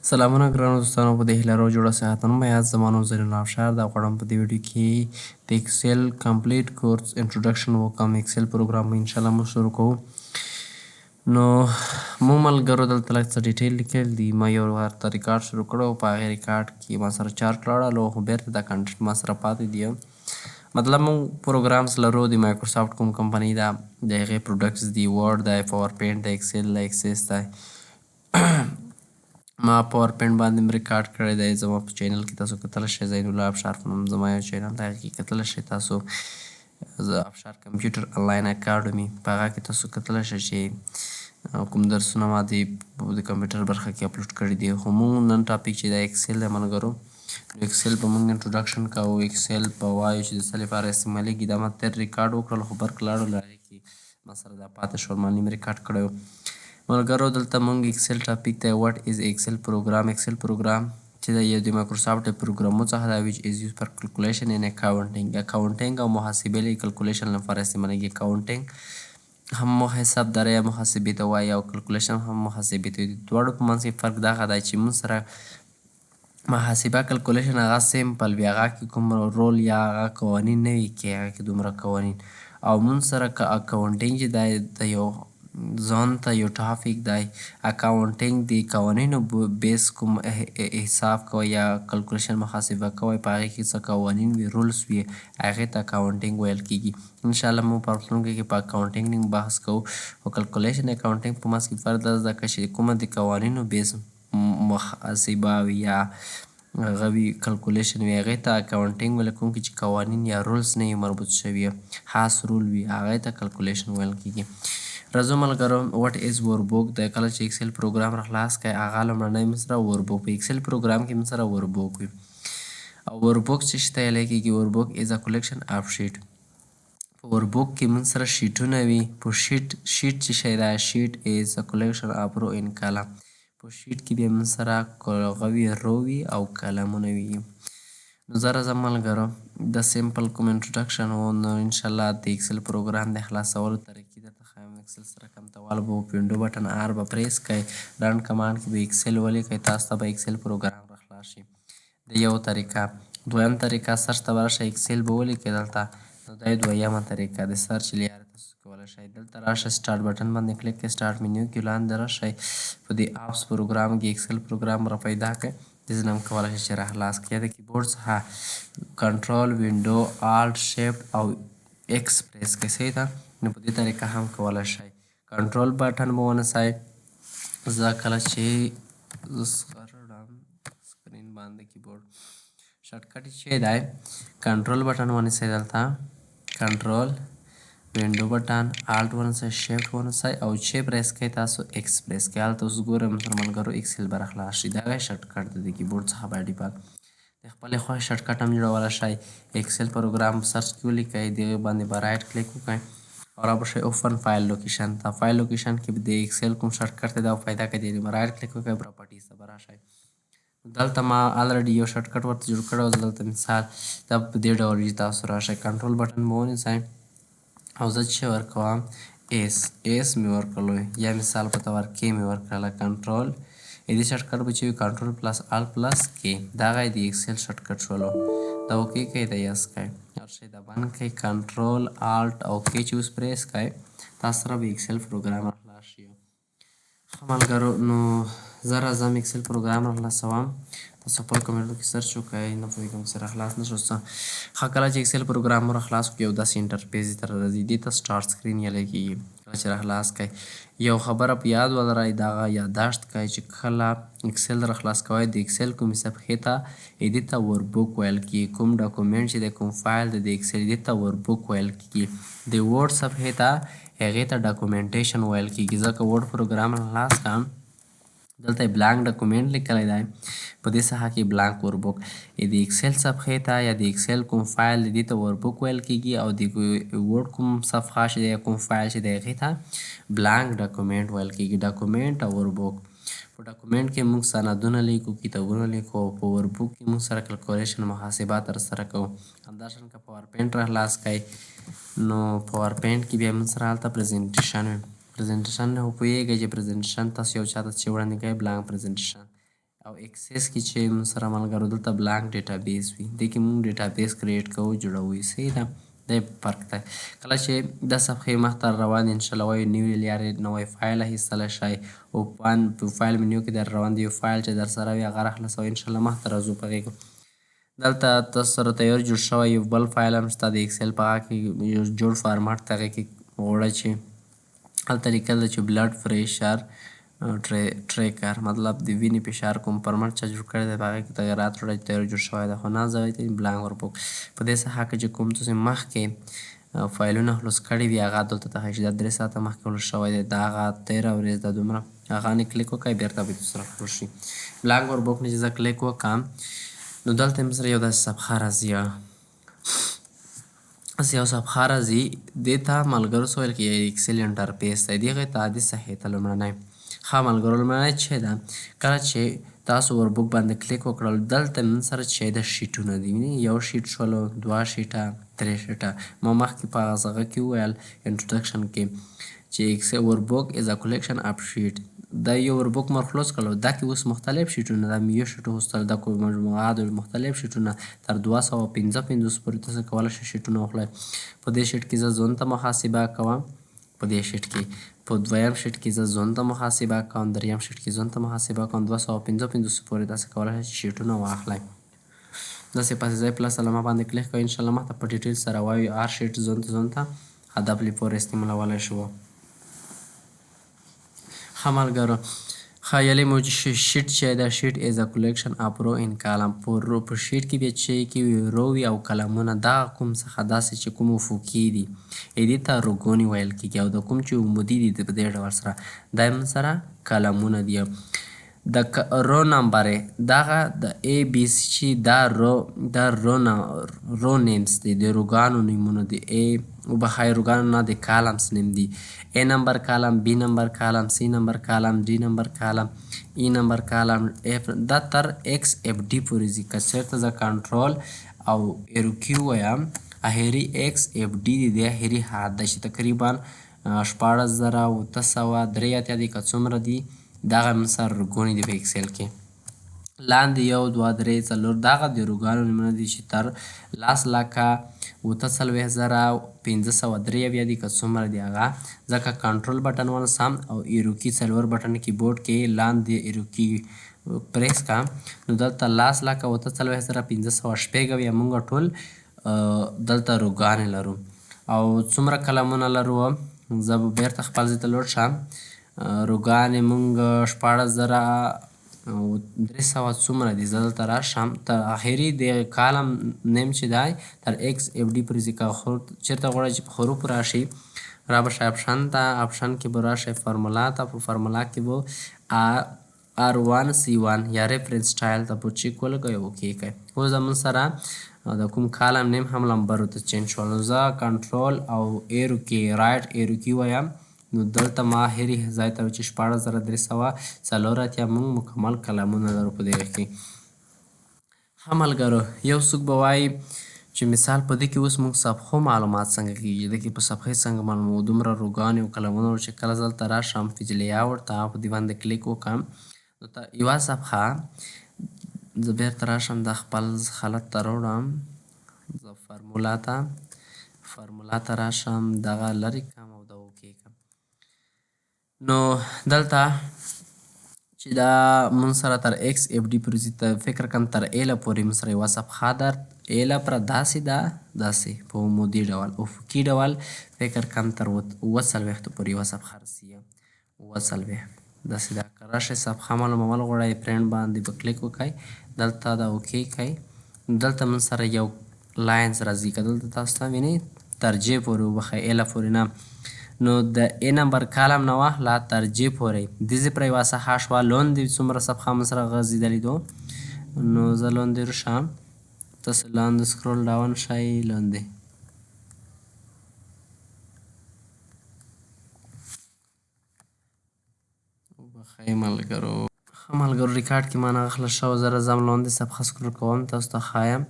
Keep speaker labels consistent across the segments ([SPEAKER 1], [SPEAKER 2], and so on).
[SPEAKER 1] سلامونه ګرانو دوستانو په دې هیله رو جوړه صحتمند به یاست. زما نوم زرین الله افشار دا غواړم په دې ویډیو کې د ایکسل کمپلیټ کورس انټروډکشن وکړم. ایکسل پروګرام به انشاءالله موږ شروع کوو. نو موږ ملګرو دلته لږ څه ډیټیل لیکل دي. ما یو ورته ریکارډ شروع کړی و، په هغې ریکارډ کې ما سره چارټ لاړل خو بیرته دا کنټنټ ما سره پاتې دي. مطلب موږ پروګرامز لرو د مایکروسافټ کوم کمپنۍ ده، د هغې پروډکټس دي، ورډ دی، پاور پوینټ دی، ایکسل دی، ایکسس دی. ما پاور پوینټ باندې م ریکارډ کړی دی. زما په چینل کې تاسو کتلی شئ، زین الله افشار په نوم زما یو چینل دی، هغې کې کتلی شئ تاسو. زه افشار کمپیوټر انلاین اکاډمي په هغه کې تاسو کتلی شئ چې کوم درسونه ما د کمپیوټر برخه کې اپلوډ کړي دي. خو موږ نن ټاپک چې دی ایکسل دی ملګرو. نو ایکسل به موږ انټروډکشن کوو. ایکسل به وایو چې د څه لپاره استعمالیږي. دا ما تېر ریکارډ وکړل خو برق لاړل، هغې کې ما سره دا پاتې شول، ما نیم ریکارډ کړی و. ملګرو دلته موږ ایکسل ټاپک دی واټ از ایکسل پروګرام. ایکسل پروګرام چې دی یو د مایکروسافټ د پروګرامونو څخه دی which is used for calculation in accounting. اکاونټینګ او محاسبې لپاره کلکولیشن لپاره استعمالیږي. اکاونټینګ هم حسابدارۍ یا محاسبې ته وایي او کلکولیشن هم محاسبې ته وایي. د دواړو په منځ کې فرق دغه دی چې موږ سره محاسبه کلکولیشن هغه سیمپل وي، هغه کې کوم رول یا هغه قوانین نه وي کې هغه کې دومره قوانین، او موږ سره که اکاونټینګ چې دی د یو ځان ته یو ټاپک دی. اکاونټینګ د قوانینو بیس کوم حساب کوئ یا کلکولیشن محاسبه کوئ، په هغې کې څه قوانین وي، رولس وي، هغې ته اکاونټینګ ویل کېږي. انشاءالله موږ په راتلونکي کې په اکاونټینګ بحث کوو. خو کلکولیشن اکاونټینګ په منځ کې فرق دا زده کړه چې کومه د قوانینو بیس محاسبه وي یا هغه وي کلکولیشن وي، هغې ته اکاونټینګ ویل کوم چې قوانین یا رولس نه وي مربوط شوي، خاص رول وي، هغې ته کلکولیشن ویل کېږي. راځو ملګرو واټ از وربوک دی. کله چې ایکسل پروګرام را خلاص کړئ هغه لومړنی موږ سره وربوک په ایکسل پروګرام کې موږ سره وربوک وي. او وربوک څه شي ته ویلی کېږي؟ وربوک از ا کلیکشن اف شیټ. په وربوک کې موږ سره شیټونه وي. په شیټ چې شی دی، شیټ از ا کلیکشن اف رو ان کالم. په شیټ کې بیا موږ سره هغه وي رو وي او کلمونه وي. نو زه راځم ملګرو د سیمپل کوم انټروډکشن و. نو انشاءالله د ایکسل پروګرام د خلاصولو طریقې درته ښیم. ایکسل سره کمتوال به په وینډو بټن آر به پریس کړئ، رن کمانډ کې به ایکسل ولیکئ، تاسو ته به ایکسل پروګرام را خلاص شي. د یو طریقه. دویم طریقه سرچ ته به راشئ، ایکسل به ولیکئ دلته. نو دا دویمه طریقه د سرچ له لارې تاسو کولی شئ. دلته راشئ سټارټ بټن باندې کلیک کړئ، سټارټ منیو کې لاندې راشئ، په دې اپس پروګرام کې ایکسل پروګرام را پیدا کړئ. دې نه هم کولی شئ چې را خلاص کړئ. د کیبورډ څخه کنټرول وینډو الټ شیفټ او ایکس پریس کړئ. صحیح ده؟ نو په دې طریقه هم کولی شئ. کنټرول بټن به ونیسئ. زه کله چې سکرین باندې کیبورډ شارټکټ یې چې دی کنټرول بټن ونیسئ، دلته کنټرول وینډو بټن الټ ونیسئ، شیفټ ونیسئ او چې پریس کړئ تاسو ایکس پریس کړئ. هلته اوس ګورئ ملګرو ایکسل به را خلاص شي. دغه شارټکټ دی د کیبورډ څخه باید ډیفالټ. د خپلې خوښې شارټکټ هم جوړولی شئ. ایکسل پروګرام سرچ کې ولیکئ، دغې باندې به رایټ کلیک وکړئ او را به شئ اوپن فایل لوکیشن ته. فایل لوکیشن کې به د ایکسل کوم شارټکټ دی دا به پیدا کړئ، دې به رایټ کلیک وکړئ، پراپرټیز ته به راشئ. دلته ما الریډي یو شارټکټ ورته جوړ کړی و. دلته مثال دا په دې ډول وي. تاسو راشئ کنټرول بټن به ونیسئ او زه چې ورکوم ایس مې ورکړلو یا مثال په طور کې مې ورکړله. کنټرول دې شارټکټ به چې وي کنټرول پلس الټ پلس کې، دغه د ایکسل شارټکټ شولو. دا اوکې کړئ، دا یس کړئ، ورشئ دا بند کړئ، کنټرول الټ او کې چې اوس پریس کړئ تاسو سره به ایکسل پروګرام را خلاص شي. ښه ملګرو نو زه راځم ایکسل پروګرام را خلاصوم. تاسو خپل کمپیوټر کې سرچ وکړئ، نه پوهېږم چې را خلاص نه شو څه. ښه کله چې ایکسل پروګرام مو را خلاص کړو یو داسې انټرفیس درته راځي، دې ته سټارټ سکرین ویلی کېږي. کله چې را خلاص کړئ یو خبره په یاد ولرئ، دغه یادداشت کړئ چې کله ایکسل را خلاص کوئ د ایکسل کومې صفحې ته دې ته وربوک ویل کېږي. کوم ډاکومنټ چې دی کوم فایل دی د ایکسل دې ته وربوک ویل کېږي. د ورډ صفحې ته هغې ته ډاکومنټیشن ویل کېږي. ځکه ورډ پروګرام را خلاص کړم دلته یې بلانک ډاکومنټ لیکلی دی، په دې ساحه کې بلانک وربوک. د ایکسل صفحې ته یا د ایکسل کوم فایل دی دې ته وربوک ویل کېږي او د ورډ کوم صفحه چې دی کوم فایل چې دی هغې ته بلانک ډاکومنټ ویل کېږي. ډاکومنټ او وربوک. په ډاکومنټ کې موږ سندونه لیکو، کتابونه لیکو، او په وربوک کې موږ سره کلکولیشن محاسبه ترسره کوو. همداشان که پاور پوینټ را خلاص کړئ نو پاور پوینټ کې بیا موږ سره هلته پریزنټیشن وي. پریزنټیشن نه خو پوهېږئ چې پریزنټیشن تاسو یو چا ته چې وړاندې کوئ بلانک پریزنټیشن او اکسس کې چې موږ سره ملګرو دلته بلانک ډیټابیس وي دې کې موږ ډیټابیس کریټ کوو جوړوو صحیح ده دا فرق دی کله چې دا صفحې مخته روان دي انشاءالله وایو نیو لیارې نوی فایل اخیستلی شئ اوپن په فایل منیو کې در روان دی یو فایل چې در سره وي هغه راخلاصوئ انشاءالله مخته راځو په هغې کې دلته تاسو سره تیار جوړ شوی یو بل فایل هم شته د اکسل په هغه کې یو جوړ فارمټ ته هغې کې غواړه چې هلته لیکل ده چې بلډ پریشر ټریکر مطلب د وینې فشار کوم فارمټ چا جوړ کړی دی په هغې کې تغیرات وړی چې تیار جوړ شوی دی خو نه زه بلانک وربوک په دې صفحه کې چې کوم تاسې مخکې فایلونه خلاص کړي وي هغه دلته ته ښایي چې دا 3 ساعته مخکې خلاص شوی دی دا هغه 13 ورځ ده دومره هغه نه کلیک وکړئ بېرته به سره خلاص شي بلانک وربوک نه چې زه کلیک وکړم نو دلته مې سره یو داسې صفحه راځي یو صفحه راځي دې ته ملګرو څه ویل کېږي اکسل انټرفیس دی د هغې ته عادي صفحې ته لومړنی ښه ملګرو لومړنی چې ده کله چې تاسو وربوک باندې کلیک وکړل دلته نن سره چې د شیټونه دي وینئ یو شیټ شولو 2 شیټه 3 شیټه ما مخکې په هغه کې وویل انټروډکشن کې چې اکسل وربوک از ا کلیکشن اف شیټ دا یو وربوک مر خلاص کړلو دا کې اوس مختلف شیټونه دا مې یو شیټ وستل دا کوم مجموعه د مختلف شیټونه تر 255 پورې تاسو کولی شئ شیټونه واخلئ په دې شیټ کې زه ځان ته محاسبه کوم په دې شیټ کې په دویم شیټ کې زه ځان ته محاسبه کوم دریم شیټ کې ځان ته محاسبه کوم 255 پورې تاسو کولی شئ شیټونه واخلئ داسې پسې ځای پلس علامه باندې کلیک کوئ انشاءالله مخته په ډیټیل سره وایو هر شیټ ځان ته هدف لې پورې استعمالولی شو ښه ملګرو خیالي مو شیټ چې دا شیټ از ا کلیکشن اف رو ان کالم په شیټ کې بیا چې کې رو وي او کلمونه دا کوم څخه داسې چې کوم افقي دي دې ته روګونې ویل کېږي او د کوم چې عمودي دي په دې ډول سره دا هم سره کلمونه دي د رو نمبر دغه د ای بی سی چې دا رو نیمز دي د روګانو نومونه دي ای وبخښئ روګانو نه د کالمز نیم دي ای نمبر کالم بی نمبر کالم سی نمبر کالم ډي نمبر کالم ای نمبر کالم اف دا تر ایکس اف ډي پورې ځي که چېرته زه کنټرول او ایروکي ووایم اخري ایکس اف ډي دی د اخري حد دی چې تقریبا 16983 دي که څومره دي دغه هم سره روګونې دي په اکسل کې لاندې 1 2 3 4 دغه د روګانو نومونه دي چې تر 10,43,503 دي که څومره دي هغه ځکه کنټرول بټن ونیسم او ایروکي 4 بټن کیبورډ کې لاندې ایروکي پریس کړم نو دلته 10,43,506 یا موږ ټول دلته روګانې لرو او څومره کلمونه لرو زه به بیرته خپل ځای ته لوټ شم روګانې مونږ 14,300 څومره دي زه دلته راشم تر اخري د کالم نیم چې دی تر ایکس اف ډي پورې ځي که چېرته غواړئ چې په حروفو راشي را به شئ اپشن ته اپشن کې به راشئ فارمولا ته په فارمولا کې به R1C1 یا ریفرنس سټایل ته به چیک ولګئ او اوکې کړئ اوس زموږ سره د کوم کالم نیم هم لمبرو ته چینج شول نو زه کنټرول او ایرو کې رایټ ایرو کې وایم نو دلته ما هرې ځای ته چې 14,304 موږ مکمل کلمونه لرو په دغه کې ښه ملګرو یو څوک به وایي چې مثال په دې کې اوس موږ صفحو معلومات څنګه کېږي د کې په صفحې څنګه معلوموو دومره روګانې او کلمونه چې کله زه دلته راشم پیج لیاوټ ته په دې باندې کلیک وکړم نو یوه صفحه زه بیرته راشم د خپل خلط ته راوړم زه فارمولا ته راشم دغه لرې کړم او د اوکې کړم نو دلته چې دا مونږ سره تر ایکس اف ډي پورې ځي فکر کوم تر ایله پورې مونږ سره یوه صفحه در ایله پره داسې ده داسې په عمودي ډول افقي ډول فکر کوم تر 40 پورې یوه صفحه رسي 40 داسې ده که راشئ صفحه معلومول غواړئ پرنټ باندې به کلیک وکړئ دلته دا اوکې کړئ دلته مونږ سره یو لاینز راځي که دلته تاسو ته وینئ تر جې پورې وبخئ ایله پورې نه نو د ای نمبر کالم نه واخله تر جې پورې دزې پره یوه صفحه شوه لاندې څومره صفحه مو سره غځېدلې دو نو زه لاندې رشم تاسو لاندې سکرول ډاون شئ لاندې وبخئ ملګرو ښه ملګرو ریکارډ کې ما نه خلاص شوی زه راځم لاندې صفحه سکرول کوم تاسو ته ښایم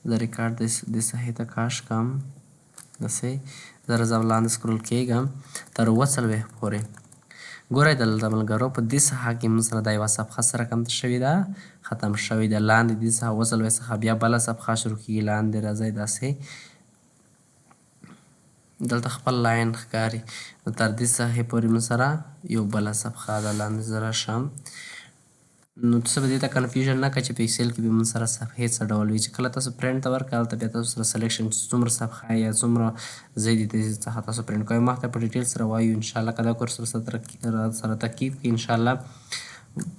[SPEAKER 1] زه ریکارډ دې صحیح ته کاش کړم داسې زه راځم لاندې سکرول کېږم تر 40 پورې ګورئ دلته ملګرو په دې ساحه کې موږ سره دا یوه صفحه سره کمته شوې ده ختم شوې ده. لاندې دې څخه وڅلوئ څخه بیا بله صفحه شروع کېږي. لاندې راځئ داسې دلته خپل لاین ښکاري نو تر دې ساحې پورې موږ سره یو بله صفحه ده. لاندې زه راشم نو څه به دې ته کنفیوژن نه کړه چې په ایکسل کې به موږ سره صفحې څه ډول وي. چې کله تاسو پرنټ ته ورکړئ هلته بیا تاسو سره سلیکشن چې څومره صفحه یا څومره ځای دي دې څخه تاسو پرنټ کوئ. مخته په ډیټیل سره وایو انشاءالله که دا کورس سره تکیف کړي انشاءالله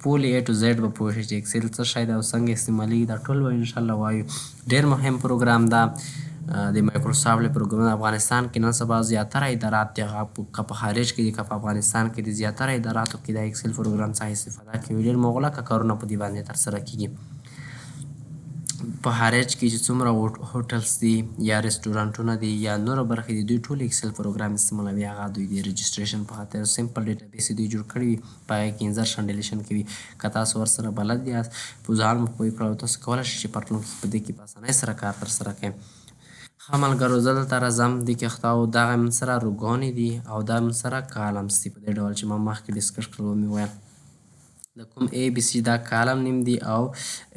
[SPEAKER 1] پول A to Z به پوه شئ چې اکسل څه شی دی او څنګه استعمالیږي. دا ټول به انشاءالله وایو. ډېر مهم پروګرام ده د مایکروسافټ پروګرامونه افغانستان کې نن سبا زیاتره ادارات دي هغه که په خارج کې دي که په افغانستان کې دي زیاتره اداراتو کې د اکسل پروګرام څخه استفاده کوي. ډېر مغلقه کارونه په دې باندې ترسره کېږي. په خارج کې چې څومره هوټلز دي یا رستورانټونه دي یا نوره برخې دي دوی ټول اکسل پروګرام استعمالوي. هغه دوی د رجسټریشن په خاطر سمپل ډیټابیس دوی جوړ کړي وي په هغې کې انزرشن ډیلیشن کوي. که تاسو ورسره بلد یاست په ځان مو پوه کړئ تاسو کولی شئ چې په راتلونکي کې په دې کې په اسانۍ سره کار ترسره کړئ. ښه ملګرو زه دلته راځم دې کې اخته او دغه موږ سره روګانې دي او دا موږ سره کالمز دي په دې ډول چې ما مخکې ډسکس کړل ومې ویل د کوم ABC دا کالم نیم دی او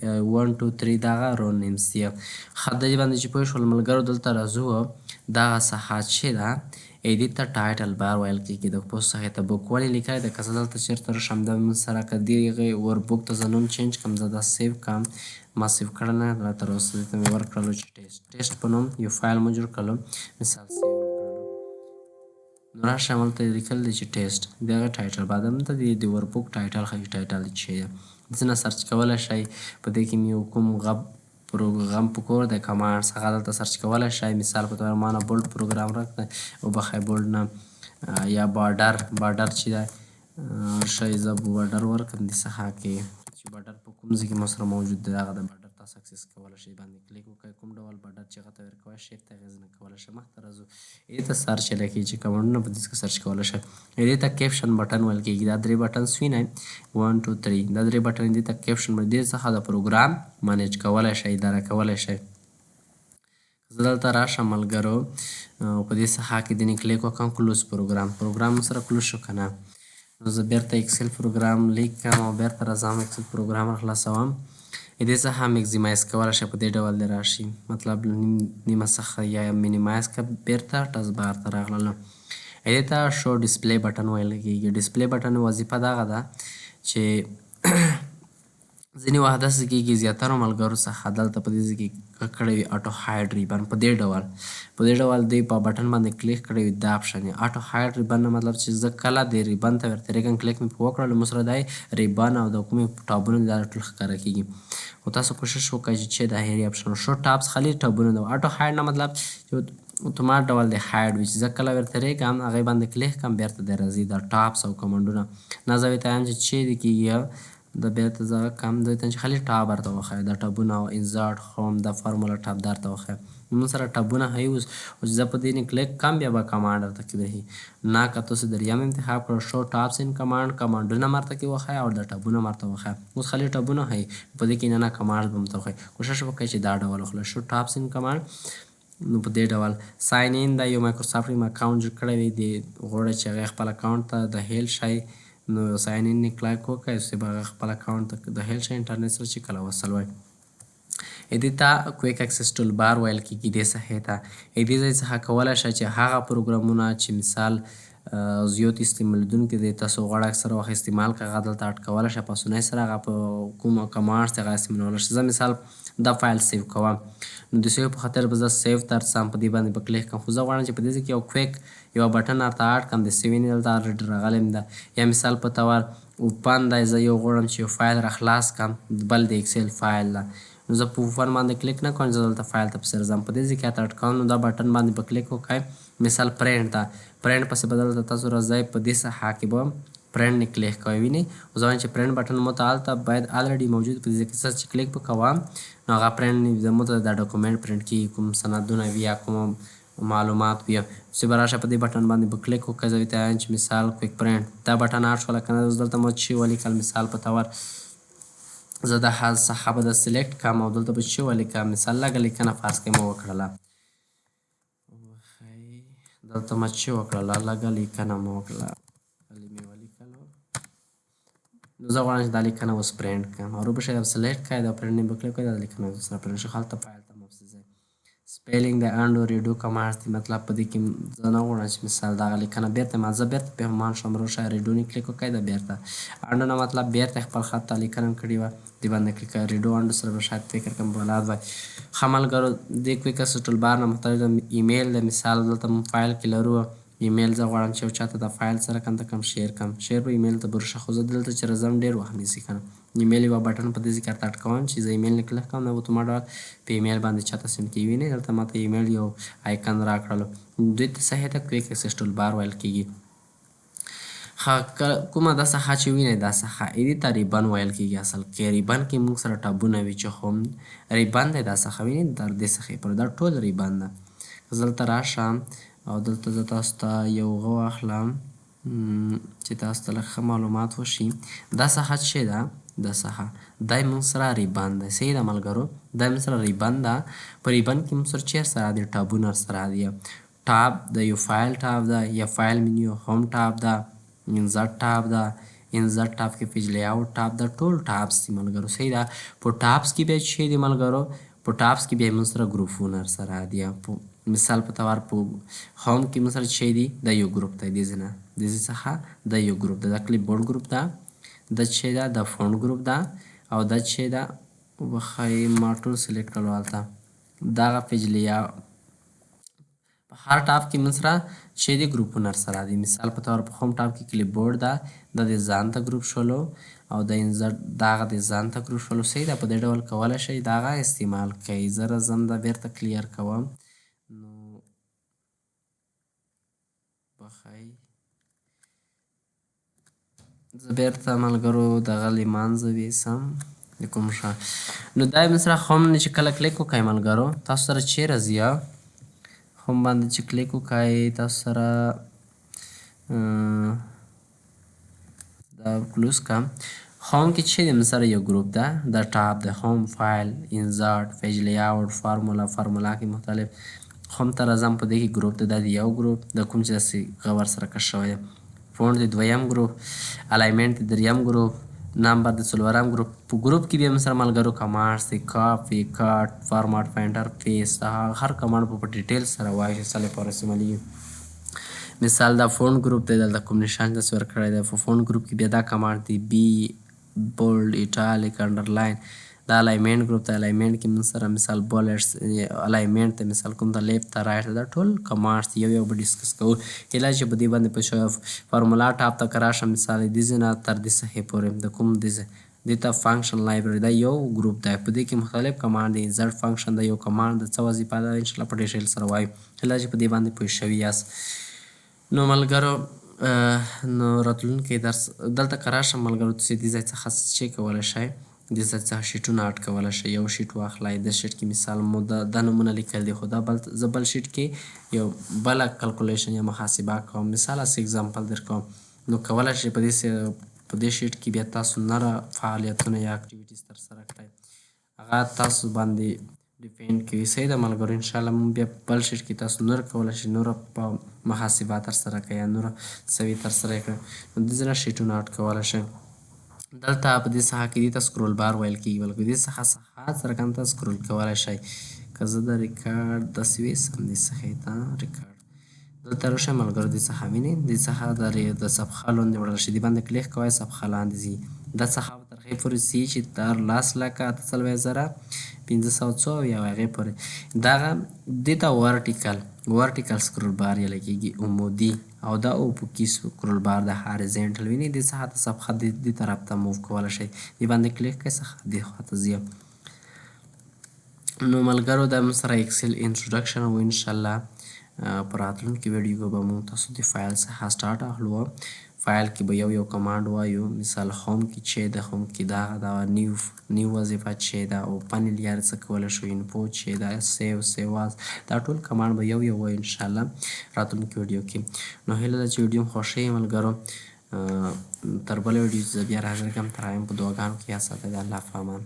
[SPEAKER 1] 1 2 3 دغه رو نیمز دي. ښه دې باندې چې پوه شول ملګرو دلته راځو دغه ساحه چې ده ایډیټ ته ټایټل بار ویل کېږي. د پوسټ ساحې ته بک ولې لیکلی ده که زه دلته چېرته راشم دا موږ سره که دغې وربک ته زه نوم چینج کړم زه دا سیو کړم ما سیو کړی نه ده تر اوسه دې ته مې ورکړلو چې ټیسټ په نوم یو فایل مو جوړ کړلو مثال سیو نو راشم هلته یې لیکلی دی چې ټیسټ دغه ټایټل بعد همدلته د وربک ټایټل ښیي ټایټل چې دی ځینه سرچ کولی شئ په دې کې مې یو کوم غم په کور دی کمانډس هغه دلته سرچ کولی شئ. مثال په طور ما نه بولډ پروګرام راکړی وبخئ بولډ نه یا بارډر چې دی ښایي زه بارډر ورکړم دې ساحه کې چې بارډر په کوم ځای کې مو سره موجود دی هغه د بارډر تاسو اکسس کولی شئ باندې کلیک وکړئ کوم ډول بارډر چې هغه ته ورکوئ شیپ ته اغېز نه کولی شئ. مخته راځو دې ته سرچ لیکي چې کمانډونه په دې کې سرچ کولی شئ. دې ته کیپشن بټن ویل کېږي. دا درې بټنز وینئ 1 2 3 دا درې بټن دې ته کیپشن دې څخه د پروګرام منیج کولی شئ اداره کولی شئ. زه دلته راشم ملګرو په دې ساحه کې دې کلیک وکړم کلوز پروګرام سره کلوز شو که نه نو زه بیرته اکسل پروګرام لیکم او بیرته راځم اکسل پروګرام راخلاصوم. دې څخه میکزیمایز کولی شئ په دې ډول دې راشي مطلب نیمه څخه یا مینیمایز که بیرته ټچ بار ته راغلل. دې ته شو ډسپلی بټن ویل کېږي. ډسپلی بټن وظیفه دغه ده چې ځینې وخت داسې کېږي زیاترو ملګرو څخه دلته په دې ځای کې کړی وي اټو هاید ریبن په دې ډول دی په بټن باندې کلیک کړی وي دا اپشن یې اټو هاید ریبن نه مطلب چې زه کله د ریبن ته ورتېرېږم کلیک مې په وکړلو مو سره دا ریبن او د کومې ټابونه دا ټول ښکاره کېږي. خو تاسو کوشش وکړئ چې دا هیري اپشن شو ټاپس خالي ټابونه ده. اټو هاید نه مطلب چې اتومات ډول د هاید وي چې زه کله ورتېرېږم هغې باندې کلیک کړم بیرته دې راځي دا ټاپس او کمانډونه نازوې ته چې چیرې کېږي د بیرته زه کم دوی ته چې خالي ټاب ورته وښایه دا ټابونه او انزرټ هوم دا فارموله ټاب دا ورته وښایه موږ سره ټابونه ښیي اوس چې زه په دې نه کلیک کړم بیا به کمانډ درته کې وهي نه که تاسو دریم انتخاب کړو شو ټاپس ان کمانډونه مرته کې وښایه او د ټابونه مرته وښایه اوس خالي ټابونه ښیي په دې کې نه کمانډ به مته وښایي. کوشش وکړئ چې دا ډول وخلو شو ټاپس ان کمانډ نو په دې ډول ساین ان دا یو مایکروسافټ اکاونټ جوړ کړی وي د غواړئ چې هغې خپل اکاونټ ته د هیل شئ نو ساین ان کلیک وکړئ چې به هغه خپل اکاونټ ته د هیل شئ انټرنیټ سره چې کله وصل وای. دې ته کویک اکسس ټول بار ویل کېږي. دې ساحې ته دې ځای څخه کولی شئ چې هغه پروګرامونه چې مثال زیات استعمالېدونکي دی تاسو غواړئ اکثره وخت استعمال کړئ هغه دلته اډ کولی شئ په اسانۍ سره هغه په کوم کمانډس دی هغه استعمالولی شئ. زه مثال دا فایل سیو کوم نو د سیو په خاطر به زه سیو ته رسم په دې باندې به کلیک کړم خو زه غواړم چې په دې ځای کې یو کویک یوه بټن ورته اډ کړم د سیوینې دلته الریډي راغلی م ده یا مثال په طور اوپن دی زه یو غواړم چې یو فایل راخلاص کړم بل د اکسل فایل ده نو زه په اوپن باندې کلیک نه کوم زه دلته فایل ته پسې راځم په دې ځای کې ورته اډ کوم نو دا بټن باندې به کلیک وکړئ مثال پرنټ ته پرنټ پسې به دلته تاسو راځئ په دې ساحه کې به پرنټ نه کلیک کوئ وینئ اوس وایم چې پرنټ بټن مو ته هلته باید الریډي موجود په دې ځای کې څه چې کلیک به کوم نو هغه پرنټ زموږ ته دا ډاکومنټ پرنټ کېږي کوم سندونه وي یا کوم معلومات وي چې به راشه په دې بټن باندې به کلیک وکړئ زه ورته وایم چې مثال کویک پرنټ دا بټن اډ شوله که نه اوس دلته مو چې ولیکل مثال په طور زه دا ساحه به د سلیکټ کړم او دلته به چې ولیکم مثال لږه لیکنه فرض کړئ مو وکړله دلته مو چې وکړله لږه لیکنه مو وکړله خالي مې ولیکلو نو زه غواړم چې دا لیکنه اوس پرینټ کړم وروبشئ دا سلیکټ کړئ دا پرینټ به کلیک کړئ دا لیکنه سره پرینټ شو هلته فایل ته مه ځئ سپیلینګ د انډ او ریډو کمانډ دي مطلب په دې کې زه نه غواړم چې مثال دغه لیکنه بیرته ما زه بیرته پښمان شوم روشه ریډو نه کلیک وکړئ دا بیرته انډ نه مطلب بیرته خپل خط ته لیکنه کړې وه دې باندې کلیک کړئ ریډو انډ سره به شاید فکر کوم بلاد وای ښه ملګرو دې کویک اسسټل بار نه مختلف ایمیل د مثال دلته موږ فایل کې لرو ایمیل زه غواړم چې یو چاته د فایل سره کم ته کم شیر کړم شیر به ایمیل ته برشه خو زه دلته چې راځم ډېر وخت نیسي که نه ایمیل یوه بټن په دې ذکر ته اټکوم چې زه ایمیل نه کلیک کوم نو اتومات ډول په ایمیل باندې چاته سینډ کیږي وینئ دلته ماته ایمیل یو آیکن راکړلو دوی ته صحیح ته کویک اسسټل بار ویل کیږي کومه دا څخه چې وینئ دا څخه دې ته ریبن ویل کیږي اصل کې ریبن کې موږ سره ټابونه وي چې هم ریبن دی دا څخه وینئ در دې څخه پر دا ټول ریبن ده زه دلته راشم او دلته زه تاسو ته یو هغه واخلم چې تاسو ته لږ ښه معلومات وشي دا څخه چې ده دا څخه دا موږ سره ریبن ده صحیح ده ملګرو دا موږ سره ریبن ده په ریبن کې موږ سره چیرې سره دي ټابونه سره دي ټاب د یو فایل ټاب ده یا فایل منیو هم ټاب ده انزرټ ټاب ده انزرټ ټاب کې پیج لیاوټ ټاب ده ټول ټابس دي ملګرو صحیح ده په ټابس کې بیا چې دي ملګرو په ټابس کې بیا موږ سره ګروپونه سره دي مثال په توار په هوم کې موږ سره چې دي دا یو ګروپ دی دې نه دې څخه دا یو ګروپ ده دا کلیپ بورډ ګروپ ده دا چې ده د فونټ ګروپ ده او دا چې ده وښایي ما ټول سلیکټ کړل هلته دغه پیج لیا په هر ټاب کې موږ سره چې دي ګروپونه سره دي مثال په طور په هوم ټاب کې کلیپ بورډ ده دا د ځان ته ګروپ شولو او د انزرټ دغه د ځان ته ګروپ شولو صحیح ده په دې ډول کولی شئ دغه استعمال کوئ زه راځم دا بیرته کلیر کوم نو بښئ زه بیرته ملګرو دغه له منځه ویسم د کوم ښه نو دا یې سره هم چې کله کلیک وکړئ ملګرو تاسو سره چیرې ځي هم باندې چې کلیک وکړئ تاسو سره دا کلوز کړم هوم کې چې د سره یو ګروپ ده د ټاپ د هوم فایل انزرټ پیج لیاوټ فارمولا کې مختلف هم ته راځم په دې کې ګروپ ده دا د یو ګروپ د کوم چې داسې غور سره کش شوی دی فونټ د دویم ګروپ الایمنټ د دریم ګروپ نمبر د څلورم ګروپ په ګروپ کې بیا سره ملګرو کمانډس دی کاپي کټ فارمات فاینډر پیسټ هر کمانډ په ډیټیل سره وایي چې څه لپاره استعمالیږي مثال دا فونټ ګروپ دی دلته کوم نشان داسې ورکړی دی په فونټ ګروپ کې بیا دا کمانډ دی بي بولډ ایټالیک انډرلاین دا الایمنټ ګروپ ته الایمنټ کې موږ سره مثال بولټس الایمنټ ته مثال کوم ته لیفت ته رایټ دا ټول کمانډس یو یو به ډسکس کوو هیله چې په دې باندې په فارمولا ټاپ ته که راشم مثال دې ځای نه تر دې صحیح پورې د کوم دې ځای دې ته فانکشن لایبرري دا یو ګروپ دی په دې کې مختلف کمانډ دی انزرټ فانکشن د یو کمانډ د څه وظیفه ده انشاءالله په ډیټیل سره وایو هیله چې په دې باندې پوه شوي یاست نو ملګرو نو راتلونکی درس دلته که راشم ملګرو تاسې دې ځای څخه څه کولی شئ دې ځای څخه شیټونه اډ کولی شئ یو شیټ واخلئ د شیټ کې مثال مو دا نومونه لیکل دي خو دا زه بل شیټ کې یو بله کلکولیشن یا محاسبه کوم مثال هسې اګزامپل در کوم نو کولی شئ په دې شیټ کې بیا تاسو نره فعالیتونه یا اکټیویټیز ترسره کړئ هغه تاسو باندې ډیپینډ کوي صحیح ده ملګرو انشاءالله موږ بیا بل شیټ کې تاسو نور کولی شئ نوره محاسبه ترسره کړئ یا نوره سوي ترسره یې کړئ نو دې ځای نه شیټونه اډ کولی شئ دلته په دې څخه کې دې ته سکرول بار ویل کېږي بلکې دې څخه سره کم ته سکرول کولی شئ که زه د ریکارډ داسې ویسم دې څخه ته ریکارډ دلته راشئ ملګرو دې څخه وینئ دې څخه د صفحه لاندې وړل شي دې باندې کلیک کوئ صفحه لاندې ځي دا څخه به تر هغې پورې ځي چې تر 10,08,500 هغې پورې دغه دې ته ورټیکل سکرول بار یې لګېږي عمودي او دا افقي سکرول بار د هاریزنټل وینئ دې څخه د صفحه دې طرف ته موو کولی شئ دې باندې کلیک کړئ څخه دې خواته ځي نو ملګرو دا موږ سره اکسل انټروډکشن و انشاءالله په راتلونکي ویډیو کې به موږ تاسو د فایل څخه سټارټ اخلو فایل کې به یو کمانډ وایو مثال هوم کې چې د هوم کې دا نیو وظیفه چې ده او پنل یا څه کولی شو انفو چې ده سیو واز دا ټول کمانډ به یو وایو انشاءالله راتلونکي ویډیو کې نو هیله ده چې ویډیو مو خوښوي ملګرو تر بله ویډیو زه بیا راحاضر کړم تر هغې په دعاګانو کې یاد ساتئ د الله په امان